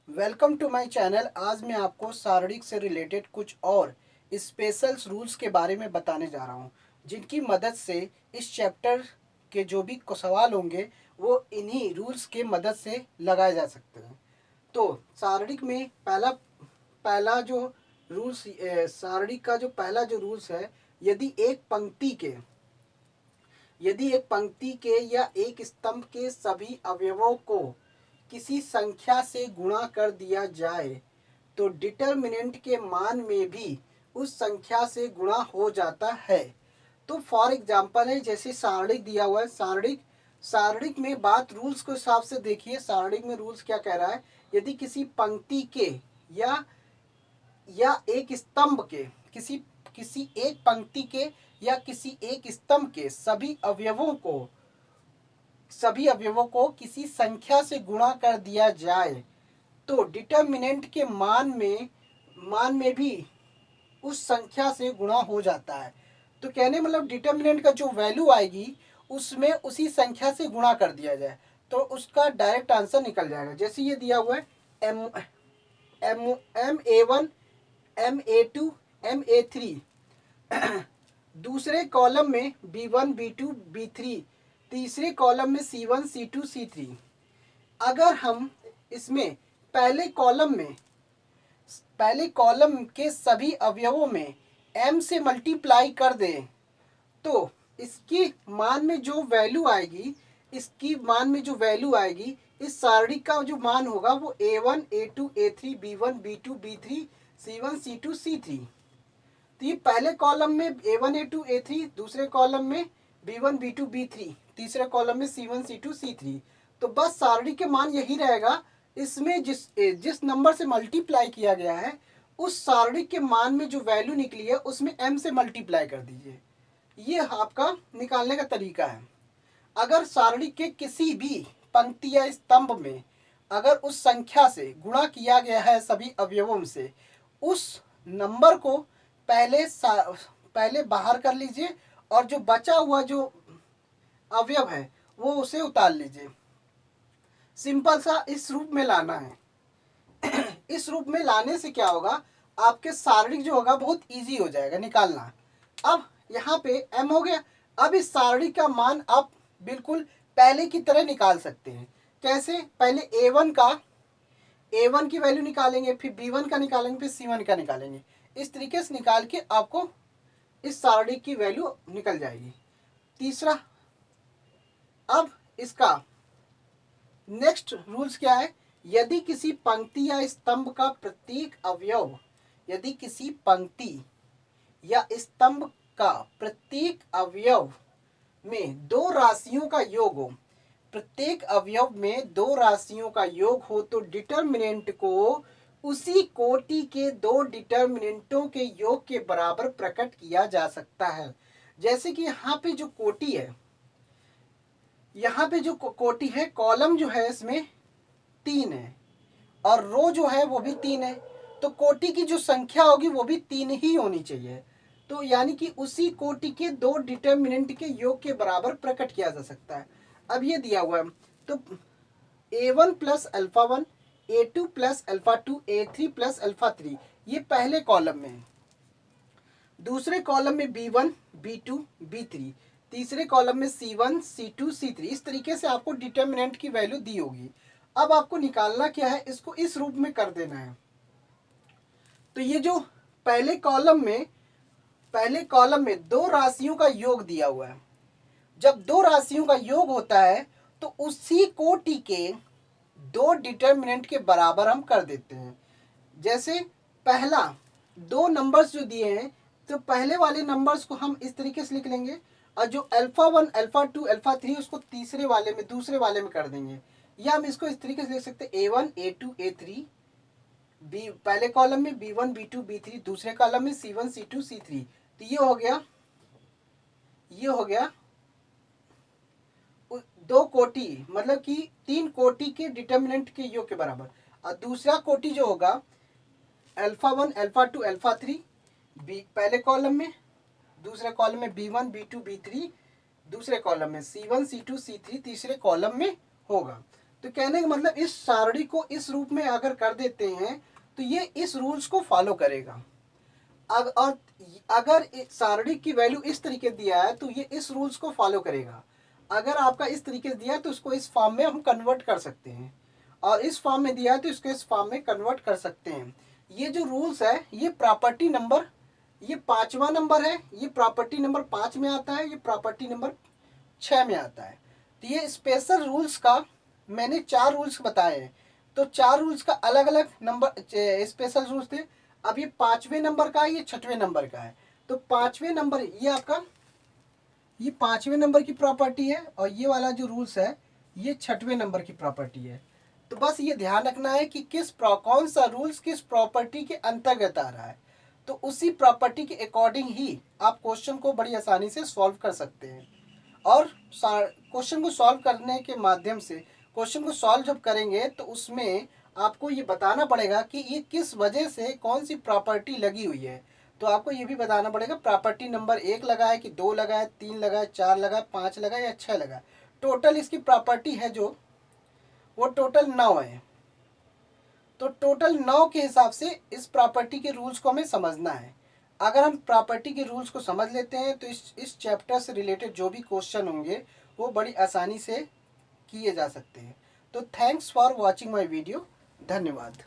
Welcome to my channel. आज मैं आपको शारीरिक से रिलेटेड कुछ और स्पेशल रूल्स के बारे में बताने जा रहा हूँ, जिनकी मदद से इस चैप्टर के जो भी सवाल होंगे वो इन्हीं रूल्स के मदद से लगाए जा सकते हैं। तो शारीरिक में पहला पहला जो रूल्स शारीरिक का जो पहला जो रूल्स है, यदि एक पंक्ति के या एक स्तंभ के सभी अवयवों को किसी संख्या से गुणा कर दिया जाए तो डिटर्मिनेंट के मान में भी उस संख्या से गुणा हो जाता है। तो फॉर एग्जाम्पल है, जैसे सारणिक दिया हुआ है। सारणिक में बात रूल्स के हिसाब से देखिए, सारणिक में रूल्स क्या कह रहा है। यदि किसी पंक्ति के या एक स्तंभ के किसी किसी एक पंक्ति के या किसी एक स्तंभ के सभी अवयवों को किसी संख्या से गुणा कर दिया जाए तो डिटर्मिनेंट के मान में भी उस संख्या से गुणा हो जाता है। तो कहने मतलब डिटर्मिनेंट का जो वैल्यू आएगी उसमें उसी संख्या से गुणा कर दिया जाए तो उसका डायरेक्ट आंसर निकल जाएगा। जैसे ये दिया हुआ है M M M A one, M A2, MA3। दूसरे कॉलम में B1, B2, B3, तीसरे कॉलम में C1, C2, C3। अगर हम इसमें पहले कॉलम के सभी अवयवों में m से मल्टीप्लाई कर दें तो इसकी मान में जो वैल्यू आएगी इस सारणी का जो मान होगा वो A1, A2, A3, B1, B2, B3, C1, C2, C3। तो ये पहले कॉलम में A1, A2, A3, दूसरे कॉलम में B1, B2, B3, तीसरे कॉलम में C1, C2, C3। तो बस सारणी के मान यही रहेगा। इसमें जिस नंबर से मल्टीप्लाई किया गया है उस सारणी के मान में जो वैल्यू निकली है उसमें m से मल्टीप्लाई कर दीजिए। ये आपका निकालने का तरीका है। अगर सारणी के किसी भी पंक्ति या स्तंभ में अगर उस संख्या से गुणा किया गया है सभी अवयवों से, उस नंबर को पहले बाहर कर लीजिए और जो बचा हुआ जो अवयव है वो उसे उतार लीजिए। सिंपल सा इस रूप में लाना है। इस रूप में लाने से क्या होगा, आपके सारणिक जो होगा बहुत इजी हो जाएगा निकालना। अब यहाँ पे m हो गया। अब इस सारणी का मान आप बिल्कुल पहले की तरह निकाल सकते हैं। कैसे? पहले A1 की वैल्यू निकालेंगे, फिर B1 का निकालेंगे, फिर C1 का निकालेंगे। इस तरीके से निकाल के आपको इस सारणी की वैल्यू निकल जाएगी। तीसरा, अब इसका नेक्स्ट रूल्स क्या है। यदि किसी पंक्ति या स्तंभ का प्रत्येक अवयव यदि किसी पंक्ति या स्तंभ का प्रत्येक अवयव में दो राशियों का योग हो, प्रत्येक अवयव में दो राशियों का योग हो तो डिटर्मिनेंट को उसी कोटि के दो डिटर्मिनेंटों के योग के बराबर प्रकट किया जा सकता है। जैसे कि यहाँ पे जो कोटि है, यहाँ पे जो कोटि है, कॉलम जो है इसमें 3 है और रो जो है वो भी 3 है, तो कोटि की जो संख्या होगी वो भी 3 ही होनी चाहिए। तो यानी कि उसी कोटि के दो डिटर्मिनेंट के योग के बराबर प्रकट किया जा सकता है। अब ये दिया हुआ है तो A1 plus alpha 1, A2 plus alpha 2, A3 plus alpha 3, ये पहले कॉलम में है। दूसरे कॉलम में B1, B2, B3, तीसरे कॉलम में C1, C2, C3। इस तरीके से आपको डिटर्मिनेंट की वैल्यू दी होगी। अब आपको निकालना क्या है, इसको इस रूप में कर देना है। तो ये जो पहले कॉलम में दो राशियों का योग दिया हुआ है, जब दो राशियों का योग होता है तो उसी कोटि के दो डिटर्मिनेंट के बराबर हम कर देते हैं। जैसे पहला दो नंबर्स जो दिए हैं तो पहले वाले नंबर्स को हम इस तरीके से लिख लेंगे और जो अल्फा 1, अल्फा 2, अल्फा 3 उसको दूसरे वाले में कर देंगे। या हम इसको इस तरीके से लिख सकते हैं A1, A2, A3, पहले कॉलम में B1, B2, B3, दूसरे कॉलम में C1, C2, C3। तो ये हो गया दो कोटि, मतलब कि 3 कोटि के डिटर्मिनेंट के योग के बराबर। और दूसरा कोटि जो होगा अल्फा 1, अल्फा 2, अल्फा 3, पहले कॉलम में, दूसरे कॉलम में B1, B2, B3, दूसरे कॉलम में C1, C2, C3, तीसरे कॉलम में होगा। तो कहने का मतलब इस सारणी को इस रूप में अगर कर देते हैं तो ये इस रूल्स को फॉलो करेगा। और अगर सारणी की वैल्यू इस तरीके दिया है तो ये इस रूल्स को फॉलो करेगा। अगर आपका इस तरीके से दिया है तो इसको इस फॉर्म में हम कन्वर्ट कर सकते हैं, और इस फॉर्म में दिया है तो इसको इस फॉर्म में कन्वर्ट कर सकते हैं। ये जो रूल्स है ये प्रॉपर्टी नंबर, ये 5वां नंबर है, ये प्रॉपर्टी नंबर 5 में आता है, ये प्रॉपर्टी नंबर 6 में आता है। तो ये स्पेशल रूल्स का मैंने 4 रूल्स बताए हैं। तो 4 रूल्स का अलग अलग नंबर स्पेशल रूल्स थे। अब ये 5वें नंबर का है, ये 6वें नंबर का है। तो 5वें नंबर ये आपका, ये 5वें नंबर की प्रॉपर्टी है, और ये वाला जो रूल्स है ये 6वें नंबर की प्रॉपर्टी है। तो बस ये ध्यान रखना है कि कौन सा रूल्स किस प्रॉपर्टी के अंतर्गत आ रहा है, तो उसी प्रॉपर्टी के अकॉर्डिंग ही आप क्वेश्चन को बड़ी आसानी से सॉल्व कर सकते हैं। और क्वेश्चन को सॉल्व करने के माध्यम से, क्वेश्चन को सॉल्व जब करेंगे तो उसमें आपको ये बताना पड़ेगा कि ये किस वजह से कौन सी प्रॉपर्टी लगी हुई है। तो आपको ये भी बताना पड़ेगा प्रॉपर्टी नंबर 1 लगा है कि 2 लगा है, 3 लगा है, 4 लगा है, 5 लगा है या 6 लगा है। टोटल इसकी प्रॉपर्टी है जो वो टोटल 9 है। तो टोटल 9 के हिसाब से इस प्रॉपर्टी के रूल्स को हमें समझना है। अगर हम प्रॉपर्टी के रूल्स को समझ लेते हैं तो इस चैप्टर से रिलेटेड जो भी क्वेश्चन होंगे वो बड़ी आसानी से किए जा सकते हैं। तो thanks for watching my video. धन्यवाद।